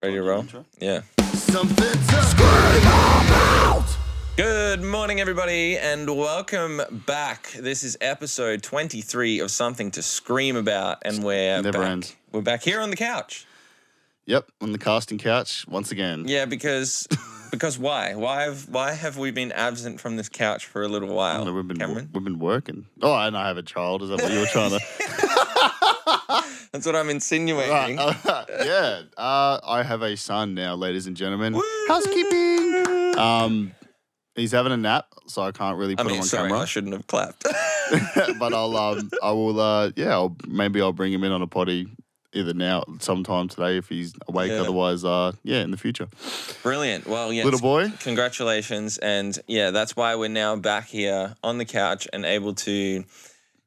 Ready to roll? Intro? Yeah. Something to scream about! Good morning, everybody, and welcome back. This is episode 23 of Something to Scream About, and we're Never back. ends. We're back here on the couch. Yep, on the casting couch once again. Yeah, because why? Why have we been absent from this couch for a little while? Cameron? We've been working. Oh, and I have a child. Is that what you were trying to? That's what I'm insinuating. Yeah. I have a son now, ladies and gentlemen. Woo! Housekeeping. He's having a nap, so I can't really put him on camera. I shouldn't have clapped. But maybe I'll bring him in on a potty either now, sometime today if he's awake. Yeah. Otherwise, in the future. Brilliant. Well, yes. Little boy. Congratulations. And yeah, that's why we're now back here on the couch and able to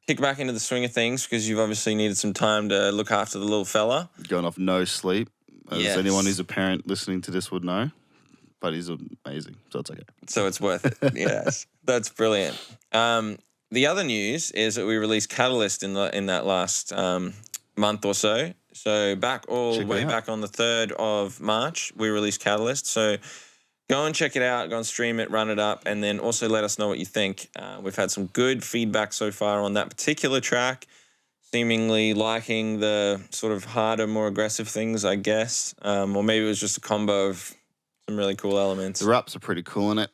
kick back into the swing of things, because you've obviously needed some time to look after the little fella. Going off no sleep, as Yes. anyone who's a parent listening to this would know. But he's amazing, so it's okay. So it's worth it. Yes. That's brilliant. The other news is that we released Catalyst in that last month or so. So back on the 3rd of March, we released Catalyst. So go and check it out, go and stream it, run it up, and then also let us know what you think. We've had some good feedback so far on that particular track, seemingly liking the sort of harder, more aggressive things, I guess. Or maybe it was just a combo of some really cool elements. The raps are pretty cool in it.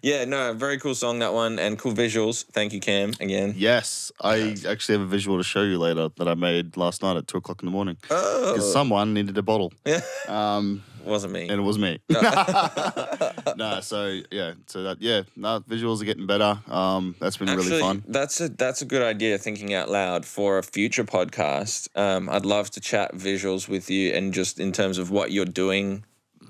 Yeah, no, very cool song, that one, and cool visuals. Thank you, Cam, again. Yes, I actually have a visual to show you later that I made last night at 2 o'clock in the morning. Oh. Because someone needed a bottle. Yeah. Wasn't me. And it was me. Visuals are getting better. That's been really fun. That's a good idea, thinking out loud for a future podcast. I'd love to chat visuals with you, and just in terms of what you're doing.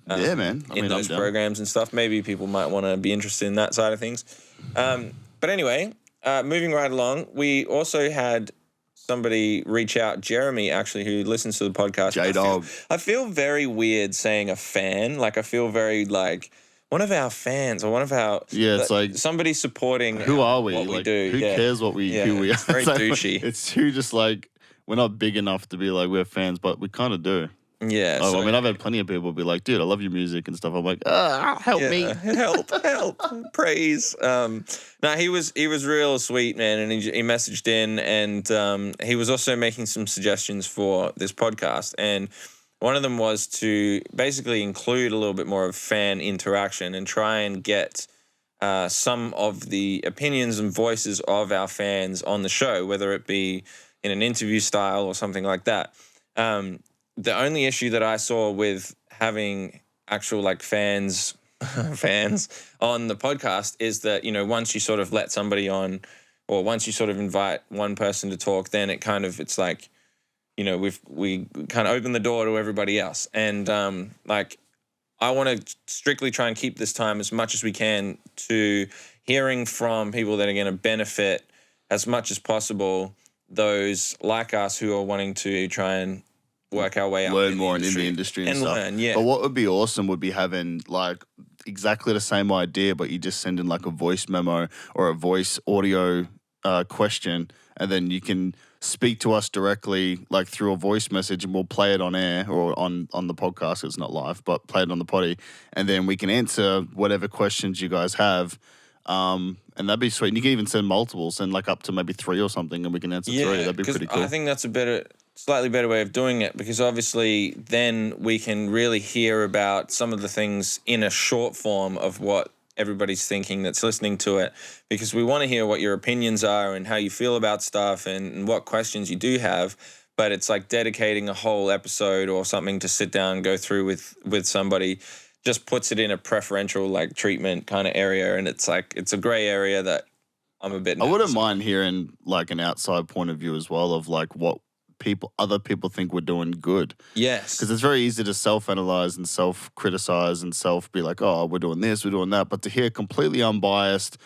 Yeah, man. In those programs and stuff. Maybe people might want to be interested in that side of things. But anyway, moving right along, we also had somebody reach out, Jeremy, actually, who listens to the podcast. J-Dog. I feel very weird saying a fan. Like, I feel very like one of our fans, or one of our... Yeah, it's like... somebody supporting who are we? What like, we do. Who cares who we are? It's very douchey. It's too just like... We're not big enough to be like, we're fans, but we kind of do. Yeah. Oh, I've had plenty of people be like, dude, I love your music and stuff. I'm like, help me. help, praise. No, he was real sweet, man, and he messaged in, and he was also making some suggestions for this podcast, and one of them was to basically include a little bit more of fan interaction and try and get some of the opinions and voices of our fans on the show, whether it be in an interview style or something like that. The only issue that I saw with having actual like fans on the podcast is that, you know, once you sort of let somebody on, or once you sort of invite one person to talk, then it's like, you know, we kind of open the door to everybody else. And I want to strictly try and keep this time as much as we can to hearing from people that are going to benefit as much as possible those like us who are wanting to try and work our way up. Learn more in the industry and stuff. Learn, yeah. But what would be awesome would be having like exactly the same idea, but you just send in like a voice memo or a voice audio question, and then you can speak to us directly like through a voice message, and we'll play it on air or on the podcast. It's not live, but play it on the potty, and then we can answer whatever questions you guys have. And that'd be sweet. And you can even send multiple, send like up to maybe 3 or something, and we can answer 3. That'd be pretty cool. I think that's slightly better way of doing it, because obviously then we can really hear about some of the things in a short form of what everybody's thinking that's listening to it, because we want to hear what your opinions are and how you feel about stuff and what questions you do have. But it's like dedicating a whole episode or something to sit down and go through with somebody just puts it in a preferential like treatment kind of area, and it's like it's a gray area that I'm a bit nervous. I wouldn't mind hearing like an outside point of view as well of like what other people think we're doing good. Yes. Because it's very easy to self-analyze and self-criticize and be like, oh, we're doing this, we're doing that. But to hear completely unbiased,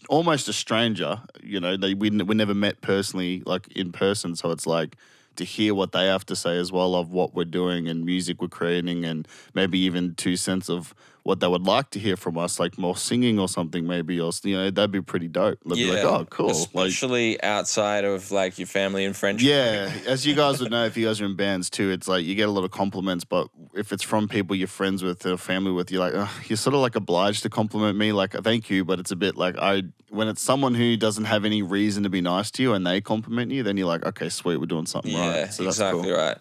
almost a stranger, you know, we never met personally, like in person. So it's like to hear what they have to say as well of what we're doing and music we're creating, and maybe even 2 cents of what they would like to hear from us, like more singing or something maybe, or that'd be pretty dope. They'd be like, oh, cool. Especially outside of like your family and friendship. Yeah, as you guys would know, if you guys are in bands too, it's like you get a lot of compliments, but if it's from people you're friends with or family with, you're like, you're sort of like obliged to compliment me, like thank you, but it's a bit like when it's someone who doesn't have any reason to be nice to you and they compliment you, then you're like, okay, sweet, we're doing something right. So that's exactly cool. right.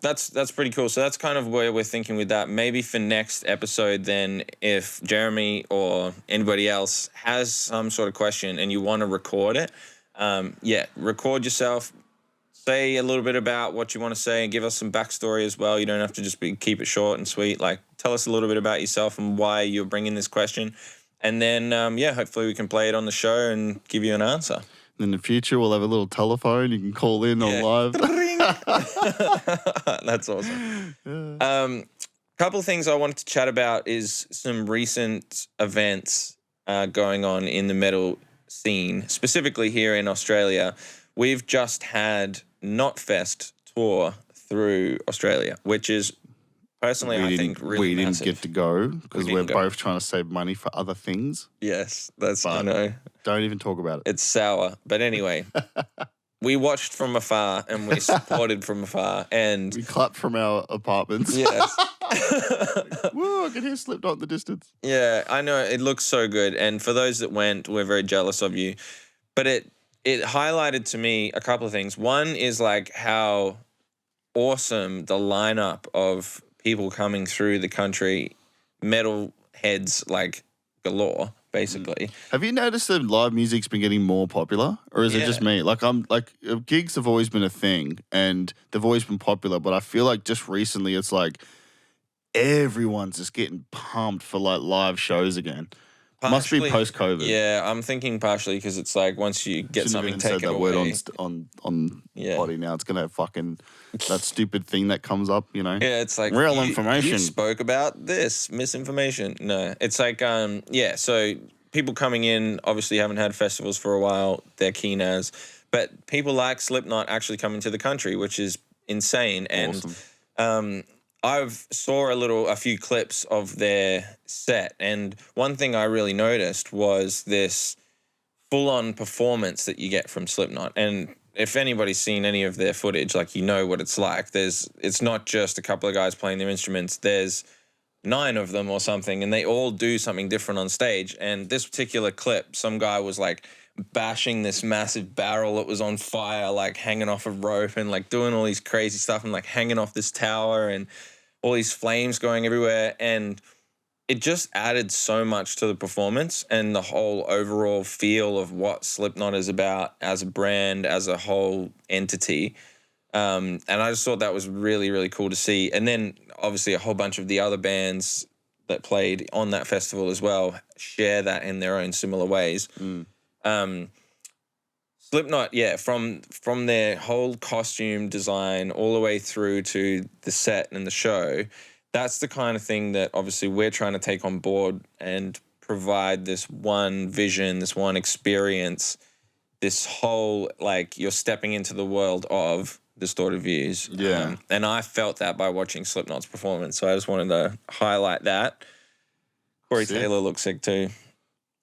That's pretty cool. So that's kind of where we're thinking with that. Maybe for next episode, then, if Jeremy or anybody else has some sort of question and you want to record it, record yourself. Say a little bit about what you want to say and give us some backstory as well. You don't have to just keep it short and sweet. Like, tell us a little bit about yourself and why you're bringing this question. And then, hopefully we can play it on the show and give you an answer. In the future, we'll have a little telephone. You can call in on live. That's awesome. Couple of things I wanted to chat about is some recent events going on in the metal scene, specifically here in Australia. We've just had Knotfest tour through Australia, which is personally, I think, really massive. We didn't get to go because we're both trying to save money for other things. Yes, I know. Don't even talk about it. It's sour. But anyway, we watched from afar and we supported from afar. And we clapped from our apartments. Yes. Woo, I can hear Slipknot in the distance. Yeah, I know. It looks so good. And for those that went, we're very jealous of you. But it highlighted to me a couple of things. One is like how awesome the lineup of people coming through the country, metal heads like galore, basically. Have you noticed that live music's been getting more popular, or is it just me? Like gigs have always been a thing and they've always been popular, but I feel like just recently it's like everyone's just getting pumped for like live shows again. Partially, must be post-COVID. Yeah, I'm thinking partially because it's like once you get something taken said that away. Word on potty now. It's gonna have fucking that stupid thing that comes up, you know. Yeah, it's like real information. You spoke about this misinformation. No, it's like so people coming in obviously haven't had festivals for a while. They're keen as, but people like Slipknot actually coming to the country, which is insane. Awesome. And I've saw a few clips of their set, and one thing I really noticed was this full-on performance that you get from Slipknot. And if anybody's seen any of their footage, like, you know what it's like. It's not just a couple of guys playing their instruments. There's 9 of them or something, and they all do something different on stage. And this particular clip, some guy was like bashing this massive barrel that was on fire, like hanging off a rope, and like doing all these crazy stuff, and like hanging off this tower, and all these flames going everywhere. And it just added so much to the performance and the whole overall feel of what Slipknot is about as a brand, as a whole entity. And I just thought that was really, really cool to see. And then obviously a whole bunch of the other bands that played on that festival as well share that in their own similar ways. Slipknot, from their whole costume design all the way through to the set and the show, that's the kind of thing that obviously we're trying to take on board and provide this one vision, this one experience, this whole, like, you're stepping into the world of Distorted Views. Yeah. And I felt that by watching Slipknot's performance, so I just wanted to highlight that. Corey Taylor looks sick too.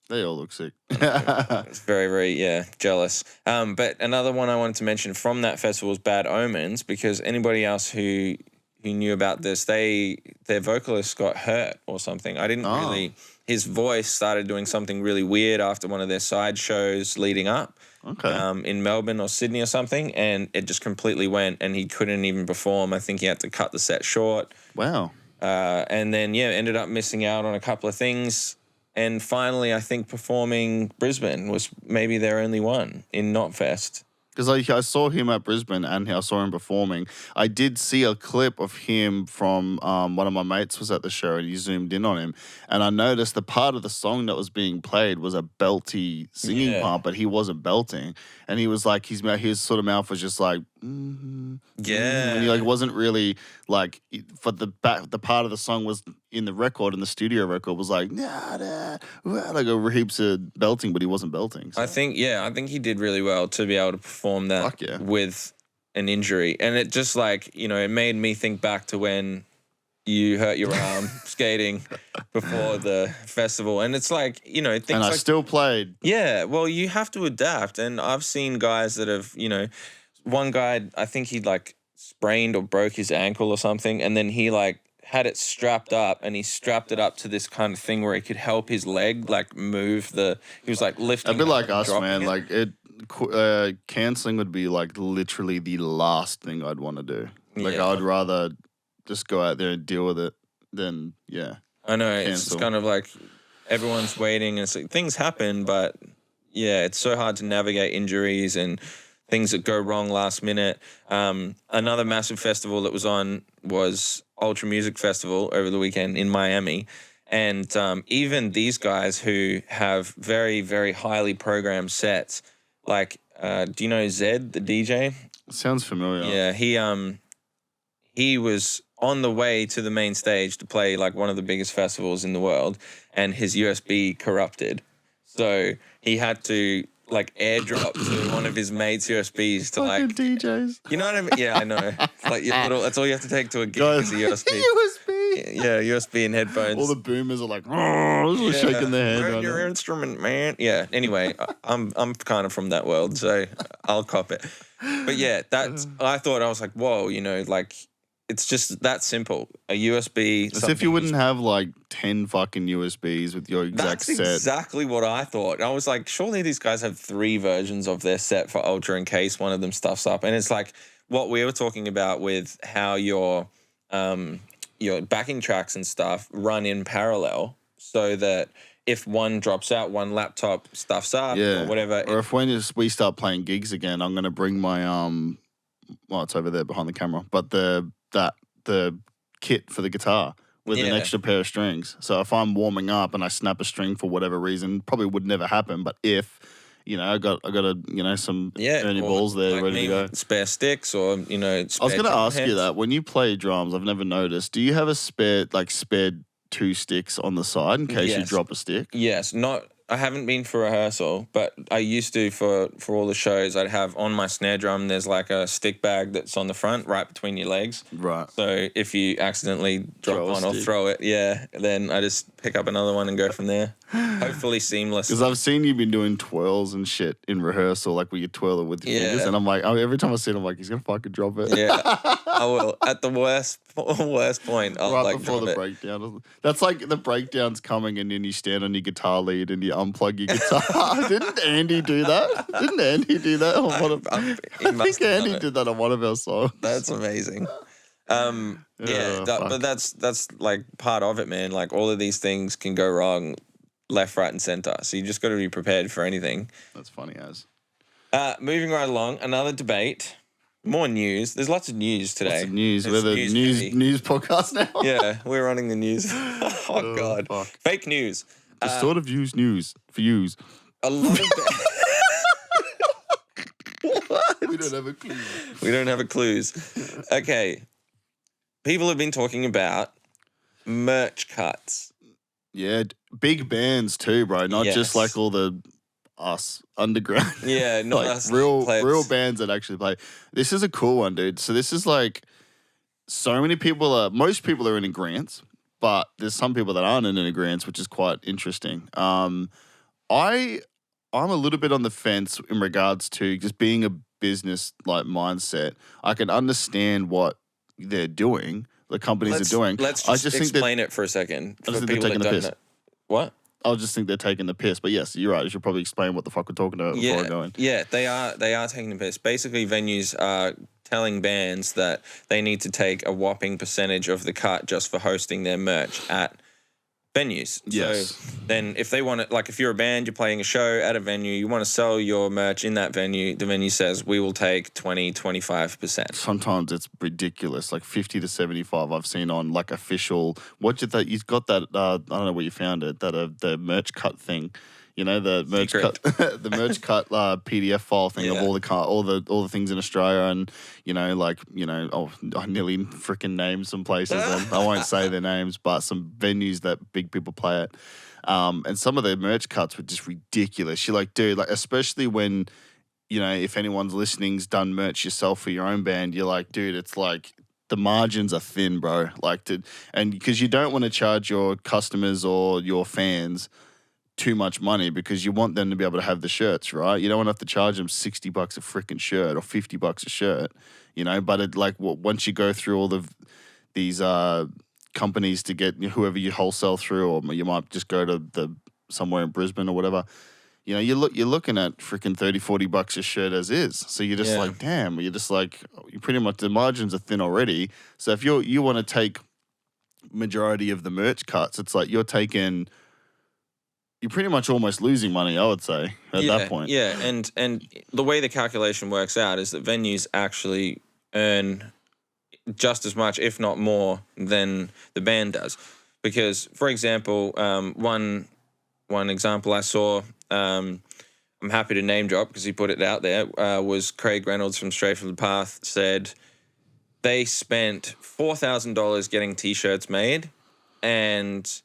They all look sick. It's very, very, jealous. But another one I wanted to mention from that festival is Bad Omens, because anybody else who knew about this, their vocalist got hurt or something. I didn't really... His voice started doing something really weird after one of their side shows leading up. Okay. In Melbourne or Sydney or something, and it just completely went, and he couldn't even perform. I think he had to cut the set short. Wow. And then, ended up missing out on a couple of things. And finally, I think performing Brisbane was maybe their only one in Knotfest. Because I saw him at Brisbane and I saw him performing. I did see a clip of him from one of my mates was at the show and he zoomed in on him. And I noticed the part of the song that was being played was a belty singing part, but he wasn't belting. And he was like, his sort of mouth was just like, and he like wasn't really like, for the part of the song was in the record, and the studio record was like, like a heaps of belting, but he wasn't belting. So. I think he did really well to be able to perform that with an injury. And it just like, it made me think back to when you hurt your arm skating before the festival. And it's like, you know, things And I like still played. yeah, well, you have to adapt. And I've seen guys that have, you know, one guy, I think he like sprained or broke his ankle or something. And then he like had it strapped up and he strapped it up to this kind of thing where he could help his leg like move he was like lifting. A bit up like and us, dropping man. it. Like canceling would be like literally the last thing I'd want to do. Like Yeah. I'd rather just go out there and deal with it than I know, it's just cancel. kind of like everyone's waiting and it's like, things happen, but yeah, it's so hard to navigate injuries and things that go wrong last minute. Another massive festival that was on was Ultra Music Festival over the weekend in Miami. And even these guys who have very, very highly programmed sets, like, do you know Zed, the DJ? Sounds familiar. Yeah, he was on the way to the main stage to play like one of the biggest festivals in the world, and his USB corrupted. So he had to like airdrop to one of his mates' USBs to like, Fucking DJs. you know what I mean? Yeah, I know. Like your little, that's all you have to take to a gig Guys, is a USB. USB. Yeah, USB and headphones. All the boomers are like, oh, shaking their head. Learn Right your now. instrument, man. Yeah. Anyway, I'm kind of from that world, so I'll cop it. But yeah, I was like, whoa, you know, like it's just that simple. A USB. As if you wouldn't have like 10 fucking USBs with your exact That's set. exactly what I thought. I was like, surely these guys have 3 versions of their set for Ultra in case one of them stuffs up. And it's like what we were talking about with how your backing tracks and stuff run in parallel so that if one drops out, one laptop stuffs up or whatever. Or if we start playing gigs again, I'm gonna bring my well, it's over there behind the camera, but the kit for the guitar with an extra pair of strings. So if I'm warming up and I snap a string for whatever reason, probably would never happen. But if I got some Ernie balls there like ready to go. Spare sticks or I was going to ask you that when you play drums, I've never noticed. Do you have a spare 2 sticks on the side in case you drop a stick? Yes, I haven't been for rehearsal, but I used to for all the shows. I'd have on my snare drum, there's like a stick bag that's on the front, right between your legs. Right. So if you accidentally drop one or throw it, then I just pick up another one and go from there. Hopefully seamless. Because I've seen you've been doing twirls and shit in rehearsal, like where you twirl it with your fingers, and I'm like, every time I see it, I'm like, he's gonna fucking drop it. Yeah, I will. At the worst point, I'll right like before drop the it. breakdown. That's like the breakdown's coming, and then you stand on your guitar lead and you unplug your guitar. Didn't Andy do that? Didn't Andy do that? I think Andy did that on one of our songs. That's amazing. But that's like part of it, man. Like all of these things can go wrong, left, right, and center. So you just got to be prepared for anything. That's funny as. Moving right along, another debate. More news. There's lots of news today. Lots of news. There's We're the news podcast now. Yeah, we're running the news. Oh God, fuck. Fake news. Just sort of use news for yous. A lot of. What? We don't have a clue. We don't have a clues. Okay. People have been talking about merch cuts. Yeah, big bands too, bro. Not just like all the us underground. Yeah, not like us real bands that actually play. This is a cool one, dude. So this is like most people are in agreement, but there's some people that aren't in agreement, which is quite interesting. I'm a little bit on the fence in regards to just being a business like mindset. I can understand what they're doing, the companies are doing. Let's I just think explain it for a second. I just For think they're people taking that the don't piss. know. What? I just think they're taking the piss. But yes, you're right. I should probably explain what the fuck we're talking about before I go in. Yeah, they are taking the piss. Basically, venues are telling bands that they need to take a whopping percentage of the cut just for hosting their merch at venues. Yes. So then if they want it, like if you're a band, you're playing a show at a venue, you want to sell your merch in that venue, the venue says, we will take 25%. Sometimes it's ridiculous, like 50 to 75 I've seen on like official, you've got that, I don't know where you found it, that the merch cut thing. You know, the merch cut, the merch cut PDF file thing of all the things in Australia, and I nearly freaking named some places. And I won't say their names, but some venues that big people play at. And some of the merch cuts were just ridiculous. You're like, dude, like especially when, if anyone's listening's done merch yourself for your own band, you're like, dude, it's like the margins are thin, bro. And because you don't want to charge your customers or your fans too much money because you want them to be able to have the shirts, right? You don't want to have to charge them $60 a freaking shirt or $50 a shirt, But once you go through all of these companies to get whoever you wholesale through, or you might just go to somewhere in Brisbane or whatever. You're looking at freaking $30-$40 a shirt as is. So you're just like, damn. You're just like, you pretty much, the margins are thin already. So if you want to take majority of the merch cuts, it's like you're pretty much almost losing money, I would say, at that point. Yeah, and the way the calculation works out is that venues actually earn just as much, if not more, than the band does. Because, for example, one example I saw, I'm happy to name drop because he put it out there, was Craig Reynolds from Straight From The Path said they spent $4,000 getting T-shirts made, and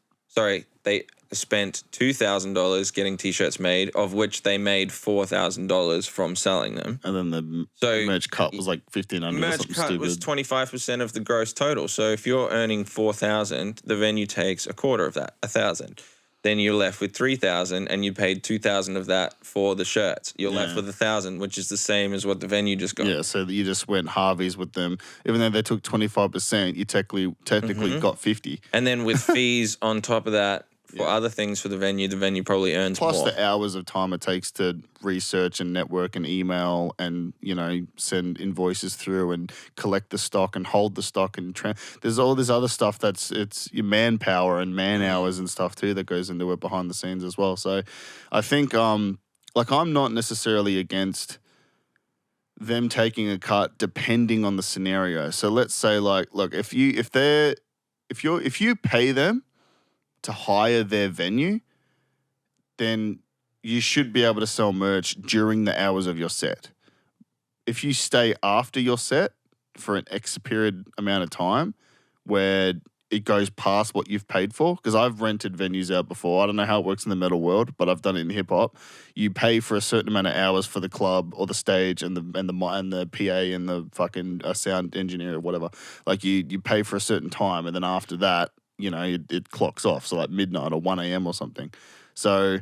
they spent $2,000 getting T-shirts made, of which they made $4,000 from selling them. And then the merch cut was like $1,500 or something merch cut stupid. was 25% of the gross total. So if you're earning $4,000, the venue takes a quarter of that, $1,000. Then you're left with $3,000, and you paid $2,000 of that for the shirts. You're left with $1,000, which is the same as what the venue just got. Yeah, so you just went Harveys with them. Even though they took 25%, you technically got 50. And then with fees on top of that for other things for the venue probably earns Plus more. the hours of time it takes to research and network and email and, send invoices through and collect the stock and hold the stock. And there's all this other stuff it's your manpower and man hours and stuff too that goes into it behind the scenes as well. So I think, I'm not necessarily against them taking a cut depending on the scenario. So let's say look, if you pay them to hire their venue, then you should be able to sell merch during the hours of your set. If you stay after your set for an X period amount of time where it goes past what you've paid for, because I've rented venues out before. I don't know how it works in the metal world, but I've done it in hip hop. You pay for a certain amount of hours for the club or the stage and the PA and the fucking sound engineer or whatever. Like you pay for a certain time, and then after that, it clocks off. So like midnight or 1 a.m. or something. So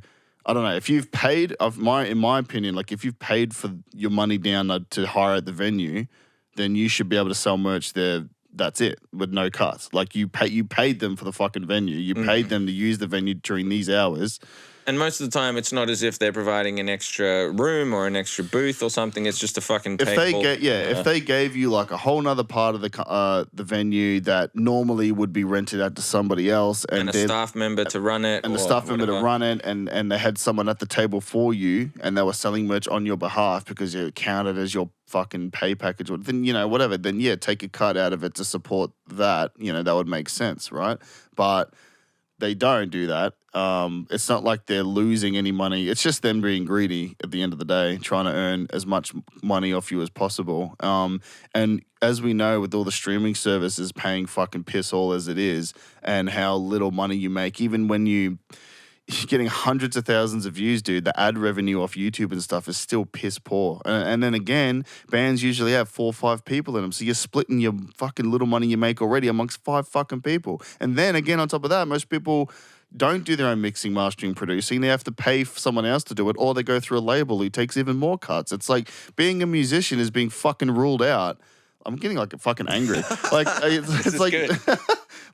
I don't know. If you've paid, in my opinion, like if you've paid for your money down to hire at the venue, then you should be able to sell merch there. That's it, with no cuts. Like you paid them for the fucking venue. You paid them to use the venue during these hours. And most of the time, it's not as if they're providing an extra room or an extra booth or something. It's just a fucking table. If they gave you like a whole nother part of the venue that normally would be rented out to somebody else, and a staff member to run it, and the staff member to run it, and they had someone at the table for you, and they were selling merch on your behalf because it counted as your fucking pay package, or then whatever. Then take a cut out of it to support that. That would make sense, right? But they don't do that. It's not like they're losing any money. It's just them being greedy at the end of the day, trying to earn as much money off you as possible. And as we know, with all the streaming services paying fucking piss all as it is, and how little money you make, even when you're getting hundreds of thousands of views, dude, the ad revenue off YouTube and stuff is still piss poor. And then again, bands usually have 4 or 5 people in them. So you're splitting your fucking little money you make already amongst 5 fucking people. And then again, on top of that, most people don't do their own mixing, mastering, producing. They have to pay for someone else to do it, or they go through a label who takes even more cuts. It's like being a musician is being fucking ruled out. I'm getting like fucking angry. Like it's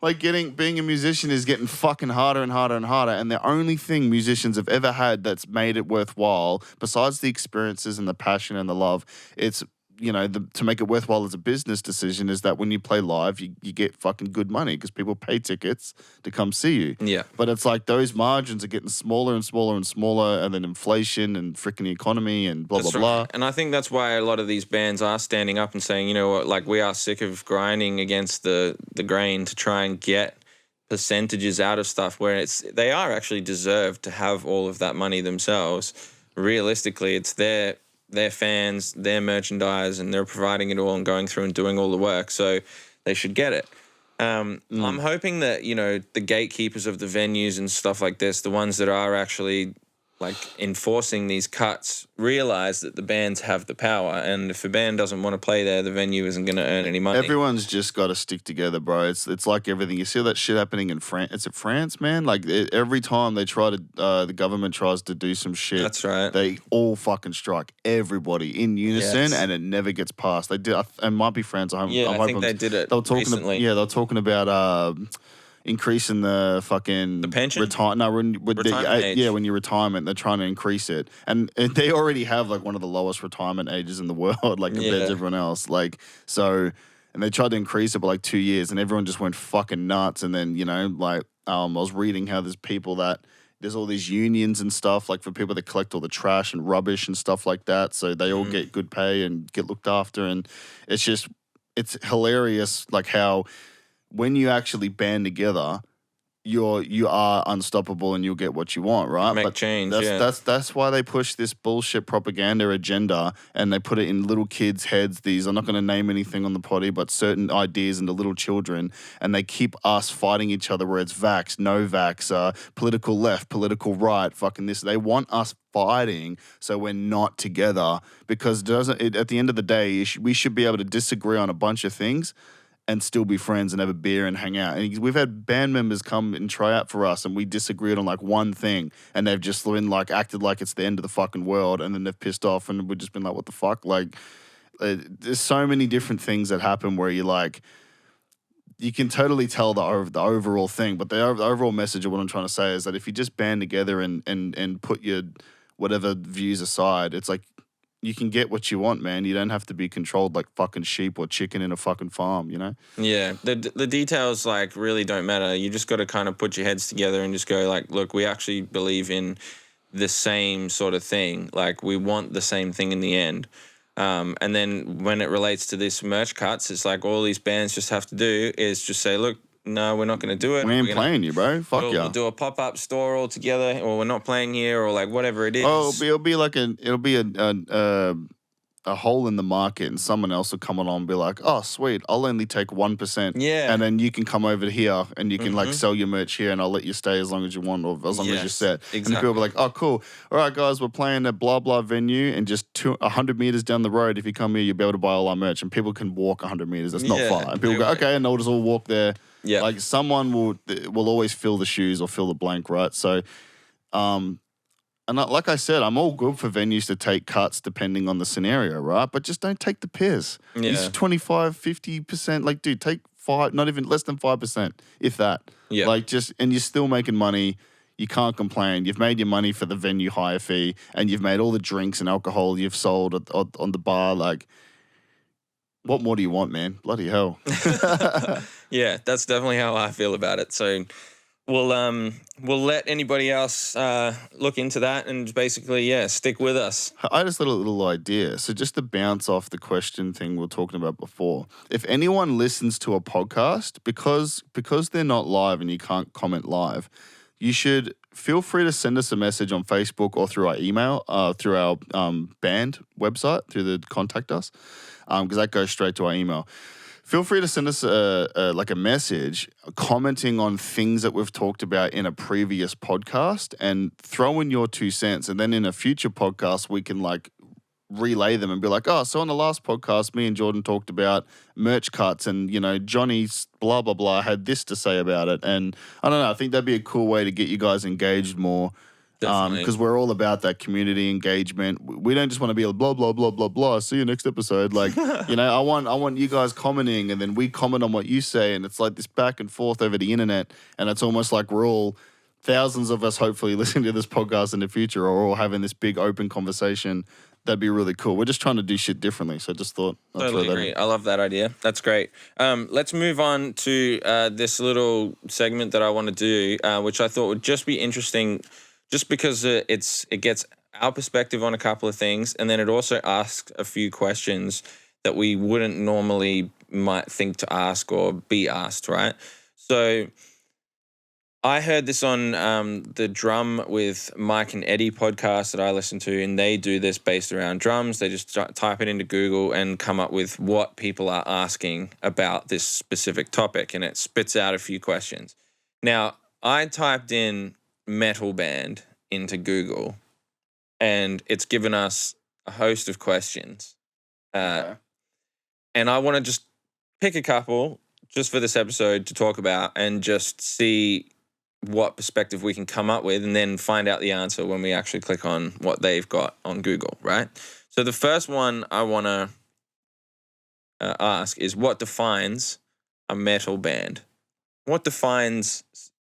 like being a musician is getting fucking harder and harder and harder. And the only thing musicians have ever had that's made it worthwhile, besides the experiences and the passion and the love, it's to make it worthwhile as a business decision, is that when you play live, you get fucking good money because people pay tickets to come see you. Yeah. But it's like those margins are getting smaller and smaller and smaller, and then inflation and freaking the economy and blah, That's blah, right. blah. And I think that's why a lot of these bands are standing up and saying, you know what, like we are sick of grinding against the grain to try and get percentages out of stuff where they are actually deserved to have all of that money themselves. Realistically, it's their fans, their merchandise, and they're providing it all and going through and doing all the work. So they should get it. I'm hoping that, the gatekeepers of the venues and stuff like this, the ones that are actually like enforcing these cuts realize that the bands have the power, and if a band doesn't want to play there, the venue isn't going to earn any money. Everyone's just got to stick together, bro. It's like everything. You see that shit happening in France. It's France, man. Like every time they try to, the government tries to do some shit. That's right. They all fucking strike everybody in unison, and it never gets passed. They did. It might be France. I think they did it. They were talking. Recently. They were talking about increasing the fucking pension? Retirement age. Yeah, when you retirement, they're trying to increase it, and they already have like one of the lowest retirement ages in the world, like compared to everyone else. Like so, and they tried to increase it by like 2 years, and everyone just went fucking nuts. And then I was reading how there's all these unions and stuff like for people that collect all the trash and rubbish and stuff like that, so they all get good pay and get looked after, and it's hilarious like how. When you actually band together, you are unstoppable and you'll get what you want, right? Make change. That's why they push this bullshit propaganda agenda and they put it in little kids' heads. I'm not going to name anything on the potty, but certain ideas into little children, and they keep us fighting each other. Where it's vax, no vax, political left, political right, fucking this. They want us fighting so we're not together because at the end of the day, we should be able to disagree on a bunch of things and still be friends and have a beer and hang out. And we've had band members come and try out for us and we disagreed on like one thing and they've just acted like it's the end of the fucking world, and then they've pissed off and we've just been like, what the fuck? Like, there's so many different things that happen where you can totally tell the overall thing, but the overall message of what I'm trying to say is that if you just band together and put your whatever views aside, it's like, you can get what you want, man. You don't have to be controlled like fucking sheep or chicken in a fucking farm, you know? Yeah, the details like really don't matter. You just got to kind of put your heads together and just go like, look, we actually believe in the same sort of thing. Like we want the same thing in the end. And then when it relates to this merch cuts, it's like all these bands just have to do is just say, look, no, we're not going to do it. We ain't playing you, bro. Fuck yeah. We'll do a pop-up store all together, or we're not playing here, or like whatever it is. Oh, it'll be a hole in the market, and someone else will come along and be like, oh, sweet, I'll only take 1%. Yeah. And then you can come over here and you can like sell your merch here and I'll let you stay as long as you want or as long as you're set. Exactly. And people will be like, oh, cool. All right, guys, we're playing at blah, blah venue, and just 100 meters down the road, if you come here, you'll be able to buy all our merch. And people can walk 100 meters. That's not far. And people go, okay, and they'll just all walk there. Yeah. Like someone will always fill the shoes or fill the blank, right? So, and like I said, I'm all good for venues to take cuts depending on the scenario, right? But just don't take the piss. Yeah. It's 25, 50%. Like, dude, take 5, not even less than 5%, if that. Yeah. Like, and you're still making money. You can't complain. You've made your money for the venue hire fee, and you've made all the drinks and alcohol you've sold on the bar. Like, what more do you want, man? Bloody hell. Yeah, that's definitely how I feel about it. So we'll let anybody else look into that and basically, stick with us. I just had a little idea. So just to bounce off the question thing we were talking about before, if anyone listens to a podcast, because they're not live and you can't comment live, you should feel free to send us a message on Facebook or through our email, through our band website, through the contact us, because that goes straight to our email. Feel free to send us a message commenting on things that we've talked about in a previous podcast and throw in your 2 cents. And then in a future podcast, we can like relay them and be like, oh, so on the last podcast, me and Jordan talked about merch cuts and, Johnny's blah, blah, blah had this to say about it. And I don't know, I think that'd be a cool way to get you guys engaged more. Because we're all about that community engagement. We don't just want to be a blah, blah, blah, blah, blah. See you next episode. Like, I want you guys commenting and then we comment on what you say. And it's like this back and forth over the internet. And it's almost like we're all, thousands of us hopefully listening to this podcast in the future are all having this big open conversation. That'd be really cool. We're just trying to do shit differently. So I just thought I'd totally throw that agree. in. I love that idea. That's great. Let's move on to this little segment that I want to do, which I thought would just be interesting just because it gets our perspective on a couple of things, and then it also asks a few questions that we wouldn't normally might think to ask or be asked, right? So I heard this on the Drum with Mike and Eddie podcast that I listen to, and they do this based around drums. They just type it into Google and come up with what people are asking about this specific topic, and it spits out a few questions. Now, I typed in metal band into Google, and it's given us a host of questions. Okay. And I want to just pick a couple just for this episode to talk about and just see what perspective we can come up with and then find out the answer when we actually click on what they've got on Google, right? So the first one I want to ask is, what defines a metal band? What defines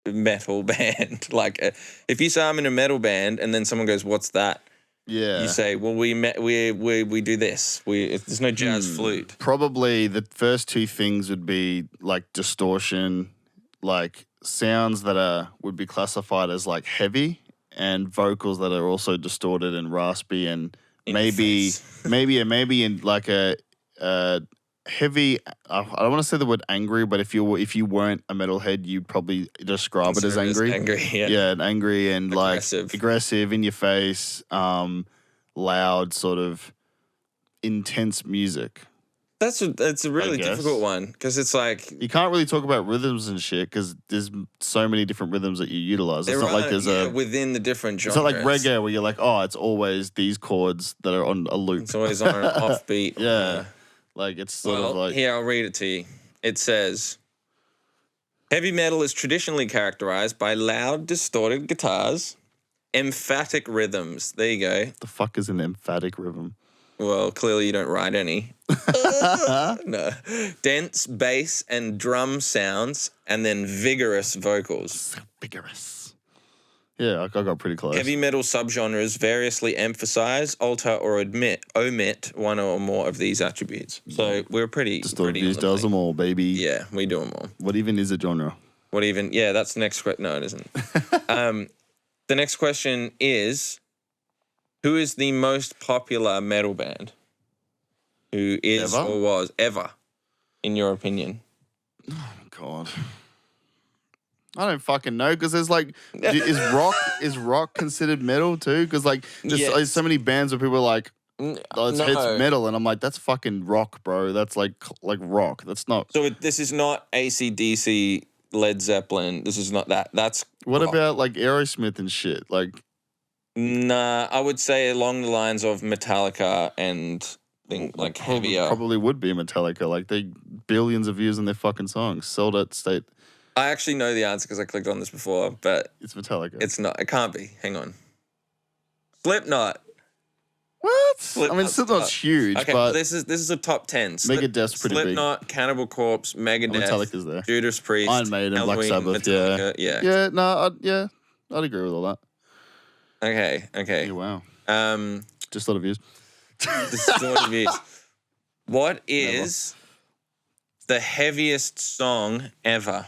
a metal band? Like, if you say I'm in a metal band and then someone goes, "What's that?" Yeah. You say, "Well, we do this. There's no jazz flute." Probably the first two things would be like distortion, like sounds that would be classified as like heavy, and vocals that are also distorted and raspy, and In your maybe face. maybe in like a heavy. I don't want to say the word angry, but if you weren't a metalhead, you'd probably describe it as Consider angry. Angry, yeah. Yeah, and angry and Aggressive. like aggressive, in your face, loud, sort of intense music. That's a really guess. difficult one because it's like You can't really talk about rhythms and shit because there's so many different rhythms that you utilize. It's there not like are, there's within the different It's genres. not like reggae where you're like, oh, it's always these chords that are on a loop. It's always on an offbeat. Yeah. Like it's sort of like here, I'll read it to you. It says, heavy metal is traditionally characterized by loud, distorted guitars, emphatic rhythms. There you go. the fuck is an emphatic rhythm? Well, clearly you don't write any. No. Dense bass and drum sounds, and then vigorous vocals. So vigorous. Yeah, I got pretty close. Heavy metal subgenres variously emphasize, alter, or omit one or more of these attributes. So we're pretty. Distorted pretty Views on the does thing. them all, baby. Yeah, we do them all. What even is a genre? What even? Yeah, that's the next question. No, it isn't. The next question is, who is the most popular metal band? Who is Ever? or was ever, in your opinion? God. I don't fucking know because there's like, is rock considered metal too? Because like there's so many bands where people are like, oh, it's metal, and I'm like, that's fucking rock, bro. That's like rock. That's not. So this is not AC/DC, Led Zeppelin. This is not that. That's What rock. about like Aerosmith and shit? Like, Nah, I would say along the lines of Metallica and like heavier. Probably would be Metallica. Like they billions of views on their fucking songs. Sold out state. I actually know the answer because I clicked on this before, but It's Metallica. it's not. It can't be. Hang on. Slipknot. What? Slipknot's I mean, Slipknot's huge, Okay, but this is a top 10. Megadeth's pretty big. Slipknot, Cannibal Corpse, Megadeth, Metallica's there. Judas Priest, Iron Maiden, Black Halloween, Sabbath, Metallica. Yeah. Yeah, no, I'd agree with all that. Okay. Yeah, wow. Um, Just a lot of views. this is what it is. What is the heaviest song ever?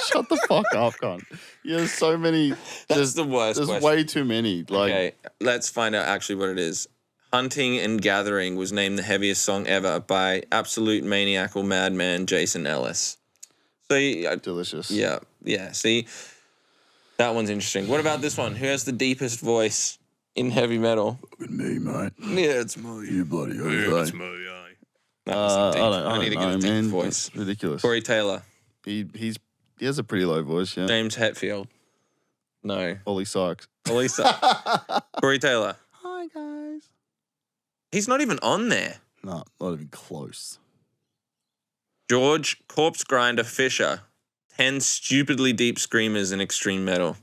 Shut the fuck up, cunt. Yeah, there's so many. That's the worst There's question. way too many. Like, Okay, let's find out actually what it is. Hunting and Gathering was named the heaviest song ever by absolute maniacal madman Jason Ellis. So, delicious. yeah. See, that one's interesting. What about this one? Who has the deepest voice in heavy metal? Fucking me, mate. Yeah, it's me. You bloody Jose. me. That was deep. I need to don't get a know, deep man. voice. It's ridiculous. Corey Taylor, He has a pretty low voice, yeah. James Hetfield. No. Ollie Sykes. Elisa. Corey Taylor. Hi, guys. He's not even on there. No, not even close. George Corpse Grinder Fisher. 10 stupidly deep screamers in extreme metal.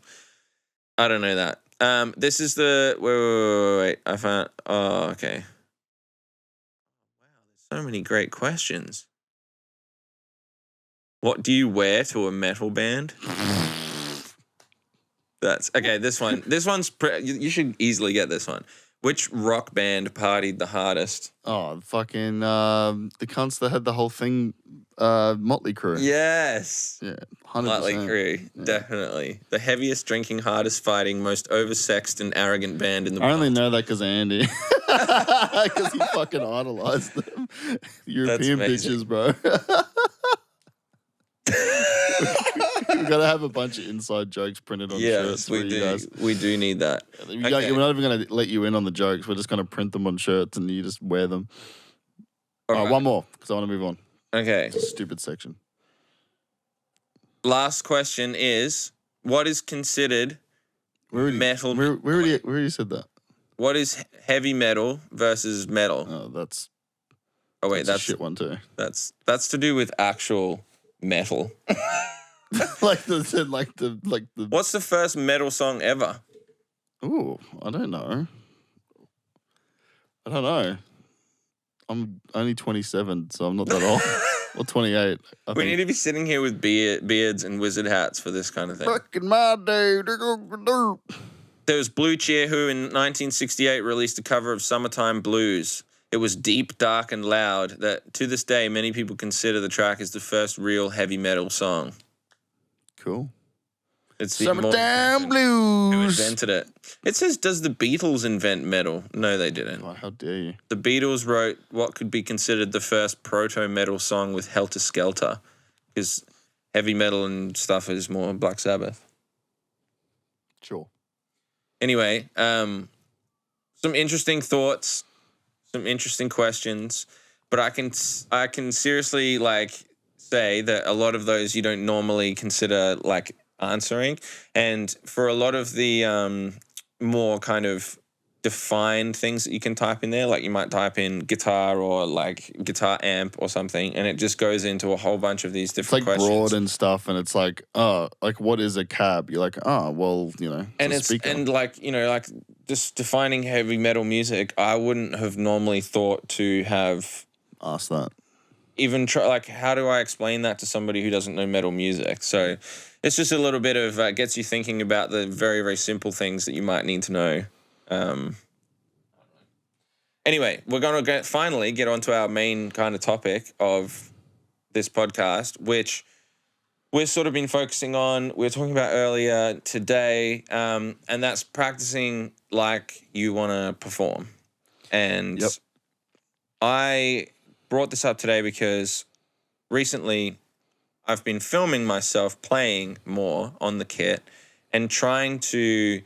I don't know that. This is the... Wait. I found... Oh, okay. Wow, there's so many great questions. What do you wear to a metal band? That's... Okay, this one. This one's... You should easily get this one. Which rock band partied the hardest? Oh, fucking the cunts that had the whole thing, Motley Crue. Yes. Yeah, 100%. Motley Crue, definitely. The heaviest drinking, hardest fighting, most oversexed and arrogant band in the I world. only know that because of Andy. Because he fucking idolized them. European amazing. bitches, bro. We've got to have a bunch of inside jokes printed on shirts for we you do. guys. We do need that. We're not even going to let you in on the jokes. We're just going to print them on shirts and you just wear them. All right, one more because I want to move on. Okay. It's a stupid section. Last question is, what is considered metal. We already said that. What is heavy metal versus metal? Oh, that's. Oh wait, that's a shit one too. That's to do with actual metal. like the. What's the first metal song ever? Ooh, I don't know. I'm only 27, so I'm not that old. Or 28. We need to be sitting here with beards and wizard hats for this kind of thing. Back in my day, There was Blue Cheer who in 1968 released a cover of Summertime Blues. It was deep, dark, and loud that to this day many people consider the track as the first real heavy metal song. Cool. It's Summertime Blues. Who invented it? It says, does the Beatles invent metal? No, they didn't. God, how dare you? The Beatles wrote what could be considered the first proto-metal song with Helter Skelter, because heavy metal and stuff is more Black Sabbath. Sure. Anyway, some interesting thoughts, some interesting questions, but I can seriously say that a lot of those you don't normally consider answering, and for a lot of the more kind of defined things that you can type in there, you might type in guitar or guitar amp or something, and it just goes into a whole bunch of these different questions. Broad and stuff, and it's what is a cab? You're like, oh, well, and just defining heavy metal music, I wouldn't have normally thought to have asked that. Even try, how do I explain that to somebody who doesn't know metal music? So it's just a little bit of gets you thinking about the very, very simple things that you might need to know. Anyway, we're going to finally get onto our main kind of topic of this podcast, which we've sort of been focusing on. We were talking about earlier today, and that's practicing like you want to perform. And yep. I brought this up today because recently I've been filming myself playing more on the kit and trying to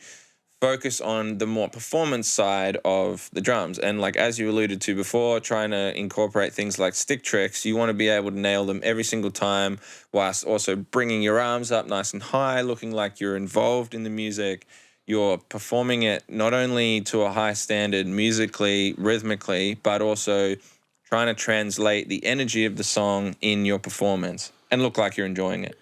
focus on the more performance side of the drums. And as you alluded to before, trying to incorporate things like stick tricks, you want to be able to nail them every single time whilst also bringing your arms up nice and high, looking like you're involved in the music. You're performing it not only to a high standard musically, rhythmically, but also trying to translate the energy of the song in your performance and look like you're enjoying it.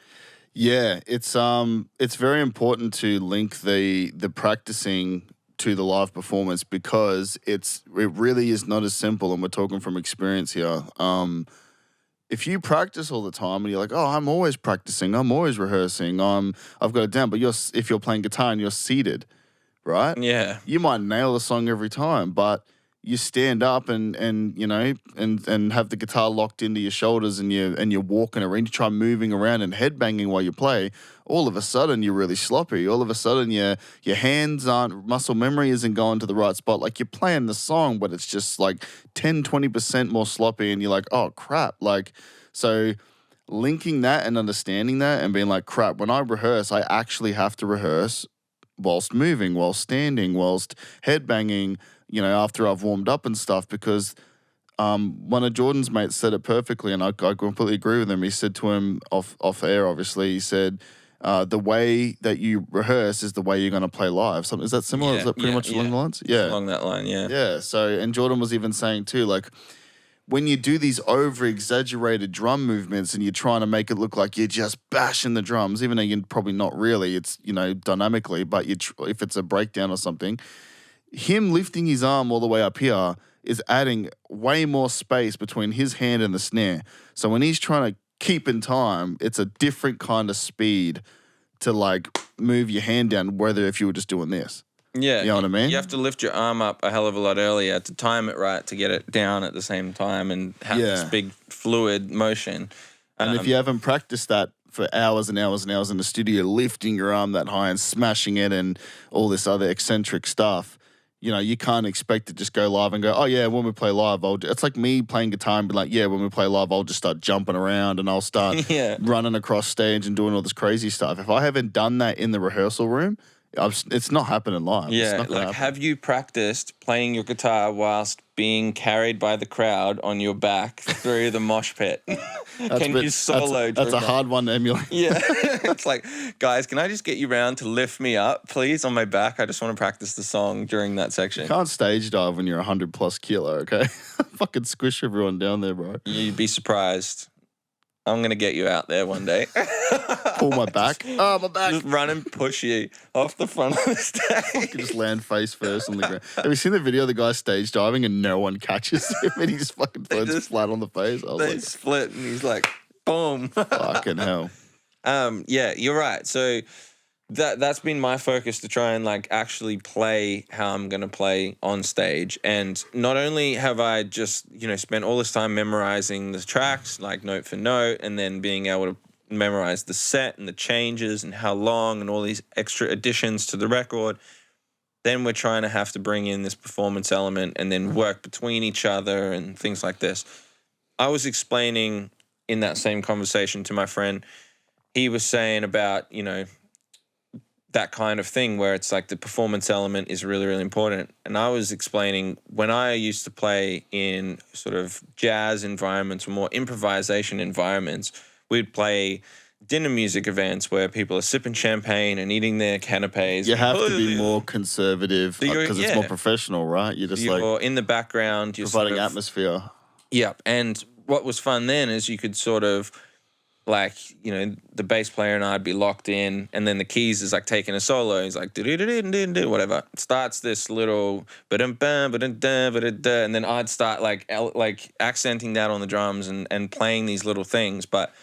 Yeah, it's very important to link the practicing to the live performance because it really is not as simple, and we're talking from experience here. If you practice all the time and you're like, oh, I'm always practicing, I'm always rehearsing, I've got it down, but if you're playing guitar and you're seated, right? Yeah. You might nail the song every time, but you stand up and have the guitar locked into your shoulders and you're walking around, you try moving around and headbanging while you play, all of a sudden you're really sloppy. All of a sudden your hands muscle memory isn't going to the right spot. You're playing the song, but it's just 10, 20% more sloppy and you're like, oh crap. So linking that and understanding that and being like, crap, when I rehearse, I actually have to rehearse whilst moving, whilst standing, whilst headbanging, after I've warmed up and stuff, because one of Jordan's mates said it perfectly, and I completely agree with him. He said to him off air, obviously, he said, the way that you rehearse is the way you're going to play live. Is that similar? Yeah, is that pretty much along the lines? Yeah. Along that line, yeah. Yeah, so, and Jordan was even saying too, when you do these over-exaggerated drum movements and you're trying to make it look like you're just bashing the drums, even though you're probably not really, it's, dynamically, but if it's a breakdown or something, him lifting his arm all the way up here is adding way more space between his hand and the snare. So when he's trying to keep in time, it's a different kind of speed to move your hand down, whether if you were just doing this. Yeah. You know what I mean? You have to lift your arm up a hell of a lot earlier to time it right to get it down at the same time and have this big fluid motion. And if you haven't practiced that for hours and hours and hours in the studio, lifting your arm that high and smashing it and all this other eccentric stuff, you can't expect to just go live and go, oh, yeah, when we play live, it's like me playing guitar and be like, yeah, when we play live, I'll just start jumping around and I'll start running across stage and doing all this crazy stuff. If I haven't done that in the rehearsal room, it's not happening live. Yeah, have you practiced playing your guitar whilst being carried by the crowd on your back through the mosh pit? Can you solo? That's a hard one to emulate. Yeah. It's like, guys, can I just get you round to lift me up, please, on my back? I just want to practice the song during that section. Can't stage dive when you're 100+ kilo, okay? Fucking squish everyone down there, bro. You'd be surprised. I'm going to get you out there one day. Pull my back. My back. Just run and push you off the front of the stage. Just land face first on the ground. Have you seen the video of the guy stage diving and no one catches him and he just fucking floats flat on the face? I was They like, split and he's like, boom. fucking hell. Yeah, you're right. So that's been my focus, to try and like actually play how I'm going to play on stage. And not only have I just, spent all this time memorizing the tracks, like note for note, and then being able to memorize the set and the changes and how long and all these extra additions to the record, then we're trying to have to bring in this performance element and then work between each other and things like this. I was explaining in that same conversation to my friend, he was saying about, that kind of thing where it's like the performance element is really, really important. And I was explaining when I used to play in sort of jazz environments or more improvisation environments, we'd play dinner music events where people are sipping champagne and eating their canapes. You have to be more conservative because it's more professional, right? You're just you're in the background. You're providing atmosphere. Yep. And what was fun then is you could sort of the bass player and I'd be locked in, and then the keys is like taking a solo. He's like, do whatever. It starts this little and then I'd start like accenting that on the drums and playing these little things. But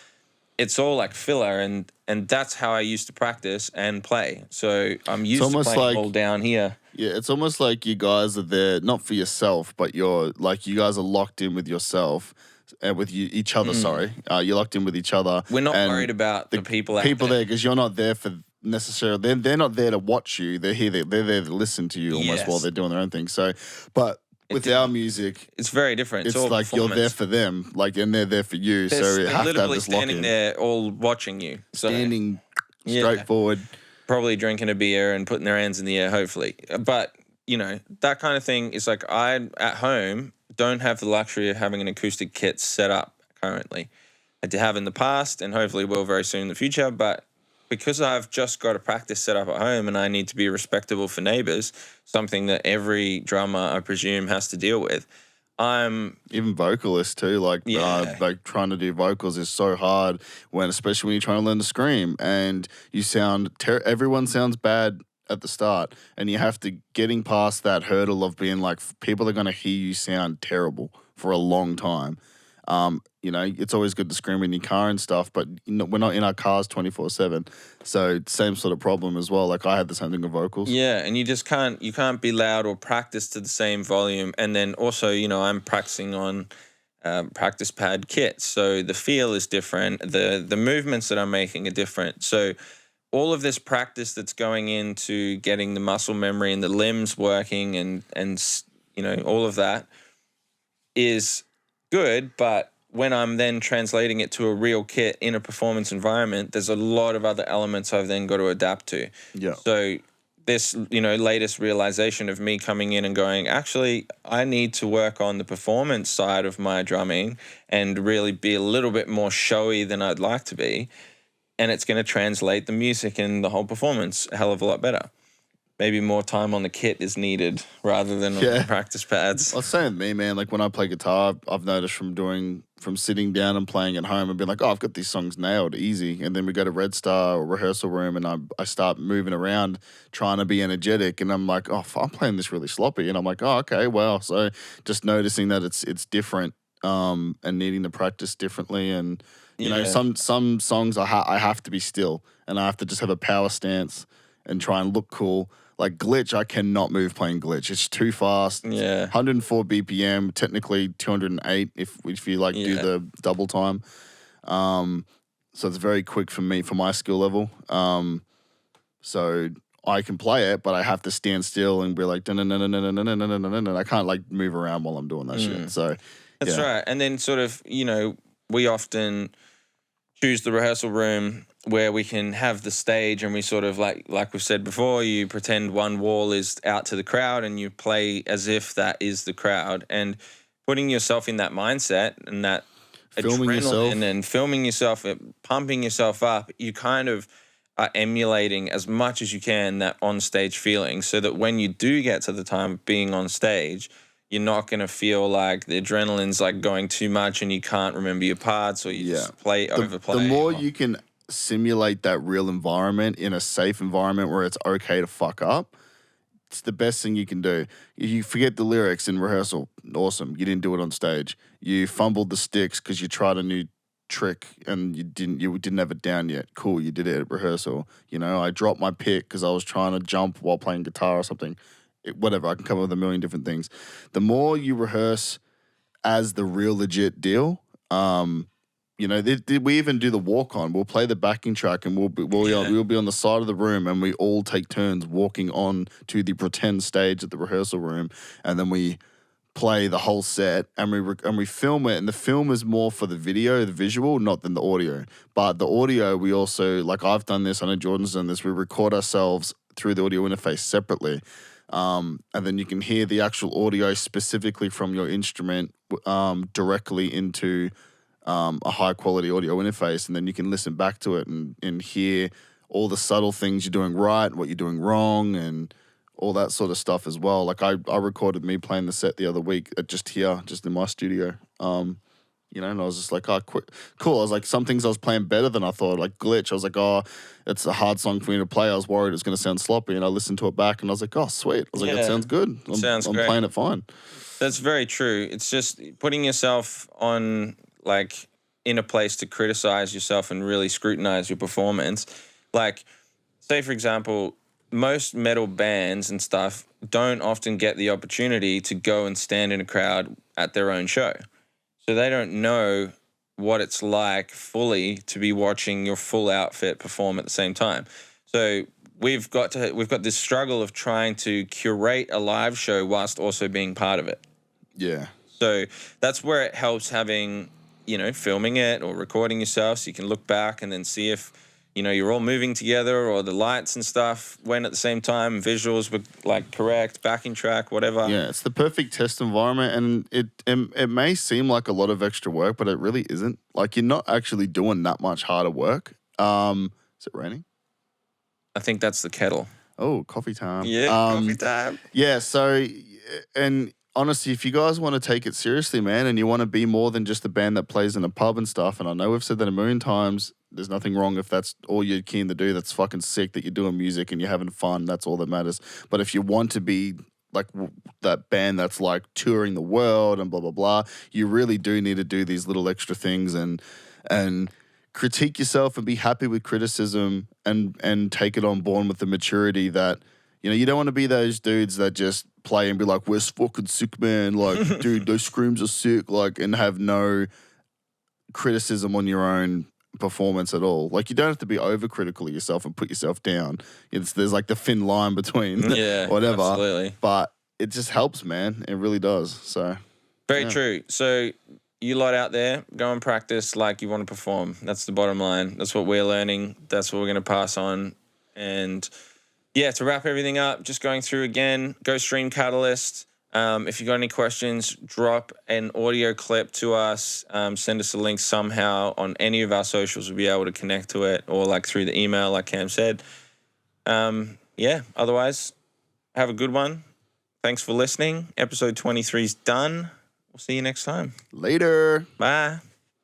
it's all like filler, and that's how I used to practice and play. So I'm used to playing all down here. Yeah, it's almost like you guys are there not for yourself, but you guys are locked in with yourself. With each other, sorry. You're locked in with each other. We're not worried about the people out there. Because you're not there for necessarily. They're not there to watch you. They're here. They're there to listen to you almost while they're doing their own thing. So, but with our music, it's very different. It's all like you're there for them, and they're there for you. So you have to have this lock in. Standing there, all watching you. So, standing straight forward. Probably drinking a beer and putting their hands in the air, hopefully. But that kind of thing is like I at home don't have the luxury of having an acoustic kit set up currently. I did have in the past and hopefully will very soon in the future, but because I've just got a practice set up at home and I need to be respectable for neighbors, something that every drummer, I presume, has to deal with, even vocalists too, like trying to do vocals is so hard especially when you're trying to learn to scream and you sound, everyone sounds bad at the start, and you have to getting past that hurdle of being like people are going to hear you sound terrible for a long time. It's always good to scream in your car and stuff, but we're not in our cars 24/7. So same sort of problem as well. Like I had the same thing with vocals. Yeah, and you just can't be loud or practice to the same volume. And then also, I'm practicing on practice pad kits, so the feel is different. The movements that I'm making are different. So all of this practice that's going into getting the muscle memory and the limbs working and all of that is good, but when I'm then translating it to a real kit in a performance environment, there's a lot of other elements I've then got to adapt to. Yeah. So this, latest realization of me coming in and going, actually, I need to work on the performance side of my drumming and really be a little bit more showy than I'd like to be. And it's going to translate the music and the whole performance a hell of a lot better. Maybe more time on the kit is needed rather than on the practice pads. Well, it's same with me, man. Like when I play guitar, I've noticed from sitting down and playing at home and being like, oh, I've got these songs nailed, easy. And then we go to Red Star or rehearsal room and I start moving around trying to be energetic. And I'm like, oh, I'm playing this really sloppy. And I'm like, oh, okay, well. So just noticing that it's different and needing to practice differently. And, some songs I have to be still and I have to just have a power stance and try and look cool. Like Glitch, I cannot move playing Glitch. It's too fast. Yeah. 104 BPM, technically 208 if you do the double time. So it's very quick for me, for my skill level. So I can play it, but I have to stand still and be like, I can't like move around while I'm doing that shit. So that's right. And then sort of, we often choose the rehearsal room where we can have the stage and we sort of like we've said before, you pretend one wall is out to the crowd and you play as if that is the crowd, and putting yourself in that mindset and that Filming adrenaline yourself. and filming yourself, pumping yourself up, you kind of are emulating as much as you can that on-stage feeling, so that when you do get to the time of being on stage, you're not going to feel like the adrenaline's like going too much and you can't remember your parts, or you just overplay. The more you can simulate that real environment in a safe environment where it's okay to fuck up, it's the best thing you can do. You forget the lyrics in rehearsal, awesome. You didn't do it on stage. You fumbled the sticks because you tried a new trick and you didn't have it down yet. Cool, you did it at rehearsal. You know, I dropped my pick because I was trying to jump while playing guitar or something. Whatever, I can come up with a million different things. The more you rehearse as the real legit deal, you know, we even do the walk on. We'll play the backing track and we'll be on the side of the room and we all take turns walking on to the pretend stage at the rehearsal room, and then we play the whole set and we film it. And the film is more for the video, the visual, not than the audio. But the audio, we also, like I've done this, I know Jordan's done this, we record ourselves through the audio interface separately. And then you can hear the actual audio specifically from your instrument directly into a high quality audio interface, and then you can listen back to it and hear all the subtle things you're doing right, what you're doing wrong, and all that sort of stuff as well. Like I recorded me playing the set the other week just in my studio. You know, and I was just like, oh, cool. I was like, some things I was playing better than I thought, like Glitch. I was like, oh, it's a hard song for me to play. I was worried it was going to sound sloppy, and I listened to it back, and I was like, oh, sweet. I was like, it sounds good. I'm playing it fine. That's very true. It's just putting yourself on, like, in a place to criticize yourself and really scrutinize your performance. Like, say, for example, most metal bands and stuff don't often get the opportunity to go and stand in a crowd at their own show. So they don't know what it's like fully to be watching your full outfit perform at the same time. So we've got this struggle of trying to curate a live show whilst also being part of it. Yeah. So that's where it helps having, you know, filming it or recording yourself so you can look back and then see if, you know, you're all moving together or the lights and stuff went at the same time, visuals were like correct, backing track, whatever. Yeah, it's the perfect test environment, and it may seem like a lot of extra work, but it really isn't. Like, you're not actually doing that much harder work. Is it raining? I think that's the kettle. Oh, coffee time. Yeah, coffee time. Yeah, so, and honestly, if you guys want to take it seriously, man, and you want to be more than just a band that plays in a pub and stuff, and I know we've said that a million times, there's nothing wrong if that's all you're keen to do. That's fucking sick that you're doing music and you're having fun. That's all that matters. But if you want to be like that band that's like touring the world and blah, blah, blah, you really do need to do these little extra things and critique yourself and be happy with criticism and take it on board with the maturity that, you know, you don't want to be those dudes that just play and be like, we're fucking sick, man. Like, dude, those screams are sick. Like, and have no criticism on your own performance at all. Like, you don't have to be overcritical of yourself and put yourself down. There's like the thin line between whatever. Absolutely. But it just helps, man. It really does. So very true. So you lot out there, go and practice like you want to perform. That's the bottom line. That's what we're learning. That's what we're going to pass on. And yeah, to wrap everything up, just going through again, go stream Catalyst. If you got any questions, drop an audio clip to us. Send us a link somehow on any of our socials. We'll be able to connect to it, or like through the email, like Cam said. Otherwise, have a good one. Thanks for listening. Episode 23 is done. We'll see you next time. Later. Bye.